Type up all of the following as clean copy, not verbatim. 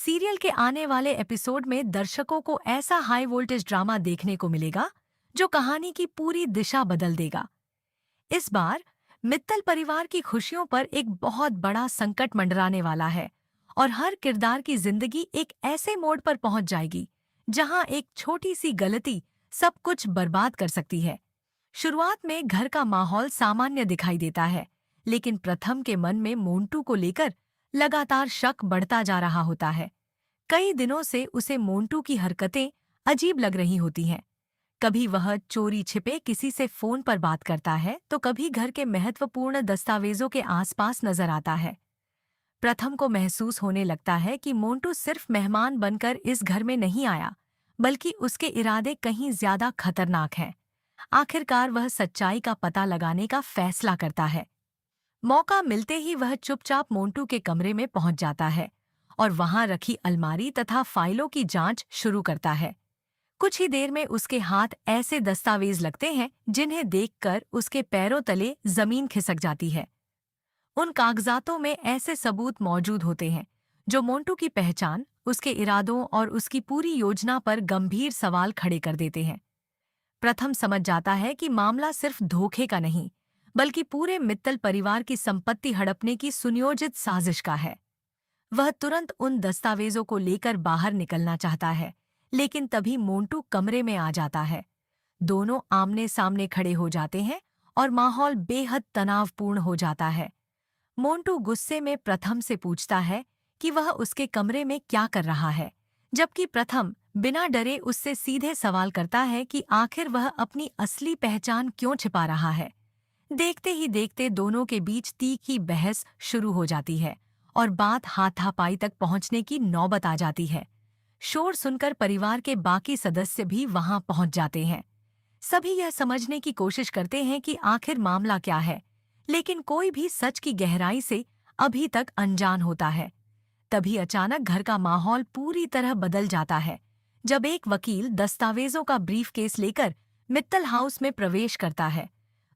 Serial के आने वाले एपिसोड में दर्शकों को ऐसा हाई वोल्टेज ड्रामा देखने को मिलेगा जो कहानी की पूरी दिशा बदल देगा। इस बार मित्तल परिवार की खुशियों पर एक बहुत बड़ा संकट मंडराने वाला है और हर किरदार की जिंदगी एक ऐसे मोड़ पर पहुंच जाएगी जहां एक छोटी सी गलती सब कुछ बर्बाद कर सकती है। शुरुआत में घर का माहौल सामान्य दिखाई देता है, लेकिन प्रथम के मन में मोंटू को लेकर लगातार शक बढ़ता जा रहा होता है। कई दिनों से उसे मोंटू की हरकतें अजीब लग रही होती हैं। कभी वह चोरी छिपे किसी से फोन पर बात करता है, तो कभी घर के महत्वपूर्ण दस्तावेजों के आसपास नजर आता है। प्रथम को महसूस होने लगता है कि मोंटू सिर्फ मेहमान बनकर इस घर में नहीं आया, बल्कि उसके इरादे कहीं ज्यादा खतरनाक हैं। आखिरकार वह सच्चाई का पता लगाने का फैसला करता है। मौका मिलते ही वह चुपचाप मोंटू के कमरे में पहुंच जाता है और वहां रखी अलमारी तथा फाइलों की जांच शुरू करता है। कुछ ही देर में उसके हाथ ऐसे दस्तावेज लगते हैं जिन्हें देखकर उसके पैरों तले जमीन खिसक जाती है। उन कागजातों में ऐसे सबूत मौजूद होते हैं जो मोंटू की पहचान, उसके इरादों और उसकी पूरी योजना पर गंभीर सवाल खड़े कर देते हैं। प्रथम समझ जाता है कि मामला सिर्फ धोखे का नहीं, बल्कि पूरे मित्तल परिवार की संपत्ति हड़पने की सुनियोजित साजिश का है। वह तुरंत उन दस्तावेजों को लेकर बाहर निकलना चाहता है, लेकिन तभी मोंटू कमरे में आ जाता है। दोनों आमने सामने खड़े हो जाते हैं और माहौल बेहद तनावपूर्ण हो जाता है। मोंटू गुस्से में प्रथम से पूछता है कि वह उसके कमरे में क्या कर रहा है, जबकि प्रथम बिना डरे उससे सीधे सवाल करता है कि आखिर वह अपनी असली पहचान क्यों छिपा रहा है। देखते ही देखते दोनों के बीच तीखी बहस शुरू हो जाती है और बात हाथापाई तक पहुंचने की नौबत आ जाती है। शोर सुनकर परिवार के बाकी सदस्य भी वहां पहुंच जाते हैं। सभी यह समझने की कोशिश करते हैं कि आखिर मामला क्या है, लेकिन कोई भी सच की गहराई से अभी तक अनजान होता है। तभी अचानक घर का माहौल पूरी तरह बदल जाता है, जब एक वकील दस्तावेजों का ब्रीफकेस लेकर मित्तल हाउस में प्रवेश करता है।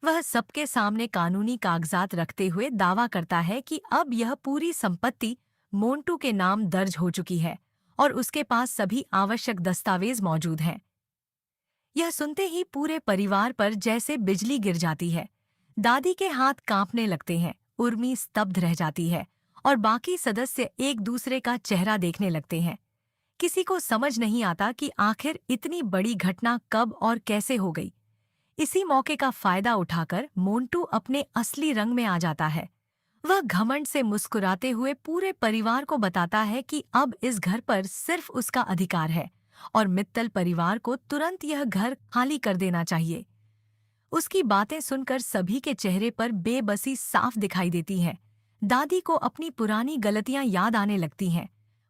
वह सबके सामने कानूनी कागजात रखते हुए दावा करता है कि अब यह पूरी संपत्ति मोंटू के नाम दर्ज हो चुकी है और उसके पास सभी आवश्यक दस्तावेज मौजूद हैं। यह सुनते ही पूरे परिवार पर जैसे बिजली गिर जाती है। दादी के हाथ कांपने लगते हैं, उर्मी स्तब्ध रह जाती है और बाकी सदस्य एक दूसरे का चेहरा देखने लगते हैं। किसी को समझ नहीं आता कि आखिर इतनी बड़ी घटना कब और कैसे हो गई। इसी मौके का फायदा उठाकर मोंटू अपने असली रंग में आ जाता है। वह घमंड से मुस्कुराते हुए पूरे परिवार को बताता है कि अब इस घर पर सिर्फ उसका अधिकार है और मित्तल परिवार को तुरंत यह घर खाली कर देना चाहिए। उसकी बातें सुनकर सभी के चेहरे पर बेबसी साफ दिखाई देती है। दादी को अपनी पुरानी गलतियां याद आने लगती हैं।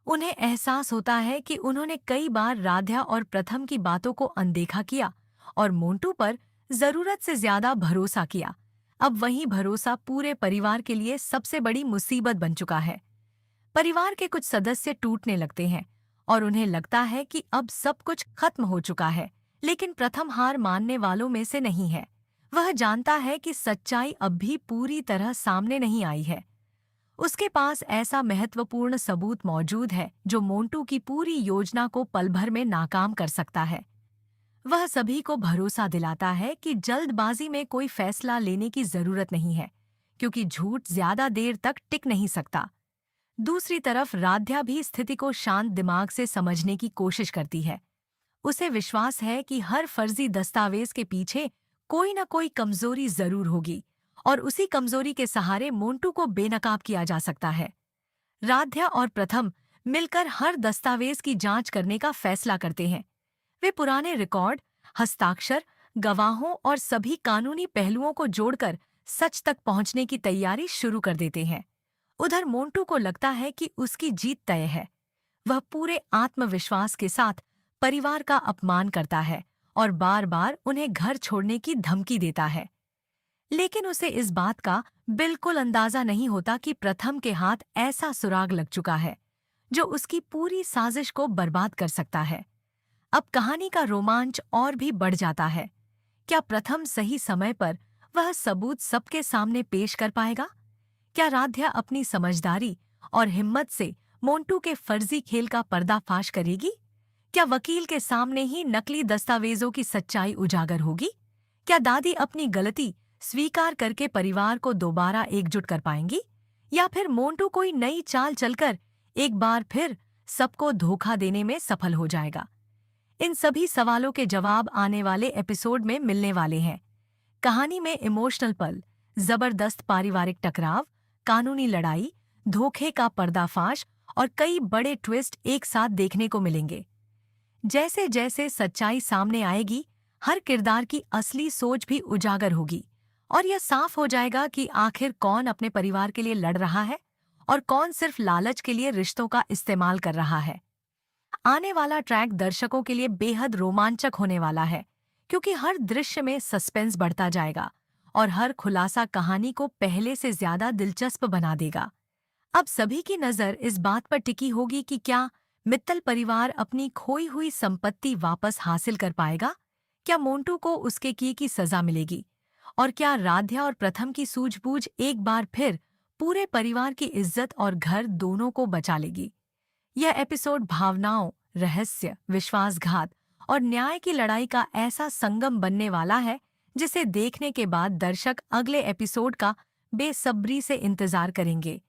उन्हें एहसास होता है कि उन्होंने कई बार राध्या और प्रथम की बातों को अनदेखा किया और मोंटू पर जरूरत से ज्यादा भरोसा किया। अब वही भरोसा पूरे परिवार के लिए सबसे बड़ी मुसीबत बन चुका है। परिवार के कुछ सदस्य टूटने लगते हैं और उन्हें लगता है कि अब सब कुछ खत्म हो चुका है, लेकिन प्रथम हार मानने वालों में से नहीं है। वह जानता है कि सच्चाई अब भी पूरी तरह सामने नहीं आई है। उसके पास ऐसा महत्वपूर्ण सबूत मौजूद है जो मोंटू की पूरी योजना को पल भर में नाकाम कर सकता है। वह सभी को भरोसा दिलाता है कि जल्दबाजी में कोई फैसला लेने की जरूरत नहीं है, क्योंकि झूठ ज्यादा देर तक टिक नहीं सकता। दूसरी तरफ राध्या भी स्थिति को शांत दिमाग से समझने की कोशिश करती है। उसे विश्वास है कि हर फर्जी दस्तावेज के पीछे कोई न कोई कमजोरी जरूर होगी और उसी कमजोरी के सहारे मोंटू को बेनकाब किया जा सकता है। राध्या और प्रथम मिलकर हर दस्तावेज की जांच करने का फैसला करते हैं। वे पुराने रिकॉर्ड, हस्ताक्षर, गवाहों और सभी कानूनी पहलुओं को जोड़कर सच तक पहुंचने की तैयारी शुरू कर देते हैं। उधर मोंटू को लगता है कि उसकी जीत तय है। वह पूरे आत्मविश्वास के साथ परिवार का अपमान करता है और बार बार उन्हें घर छोड़ने की धमकी देता है। लेकिन उसे इस बात का बिल्कुल अंदाजा नहीं होता कि प्रथम के हाथ ऐसा सुराग लग चुका है जो उसकी पूरी साजिश को बर्बाद कर सकता है। अब कहानी का रोमांच और भी बढ़ जाता है। क्या प्रथम सही समय पर वह सबूत सबके सामने पेश कर पाएगा? क्या राध्या अपनी समझदारी और हिम्मत से मोंटू के फर्जी खेल का पर्दाफाश करेगी? क्या वकील के सामने ही नकली दस्तावेजों की सच्चाई उजागर होगी? क्या दादी अपनी गलती स्वीकार करके परिवार को दोबारा एकजुट कर पाएंगी? या फिर मोंटू कोई नई चाल चलकर एक बार फिर सबको धोखा देने में सफल हो जाएगा? इन सभी सवालों के जवाब आने वाले एपिसोड में मिलने वाले हैं। कहानी में इमोशनल पल, जबरदस्त पारिवारिक टकराव, कानूनी लड़ाई, धोखे का पर्दाफाश और कई बड़े ट्विस्ट एक साथ देखने को मिलेंगे। जैसे जैसे सच्चाई सामने आएगी, हर किरदार की असली सोच भी उजागर होगी और यह साफ हो जाएगा कि आखिर कौन अपने परिवार के लिए लड़ रहा है और कौन सिर्फ लालच के लिए रिश्तों का इस्तेमाल कर रहा है। आने वाला ट्रैक दर्शकों के लिए बेहद रोमांचक होने वाला है, क्योंकि हर दृश्य में सस्पेंस बढ़ता जाएगा और हर खुलासा कहानी को पहले से ज्यादा दिलचस्प बना देगा। अब सभी की नजर इस बात पर टिकी होगी कि क्या मित्तल परिवार अपनी खोई हुई संपत्ति वापस हासिल कर पाएगा? क्या मोंटू को उसके की सजा मिलेगी? और क्या राध्या और प्रथम की सूझबूझ एक बार फिर पूरे परिवार की इज्जत और घर दोनों को बचा लेगी? यह एपिसोड भावनाओं, रहस्य, विश्वासघात और न्याय की लड़ाई का ऐसा संगम बनने वाला है जिसे देखने के बाद दर्शक अगले एपिसोड का बेसब्री से इंतजार करेंगे।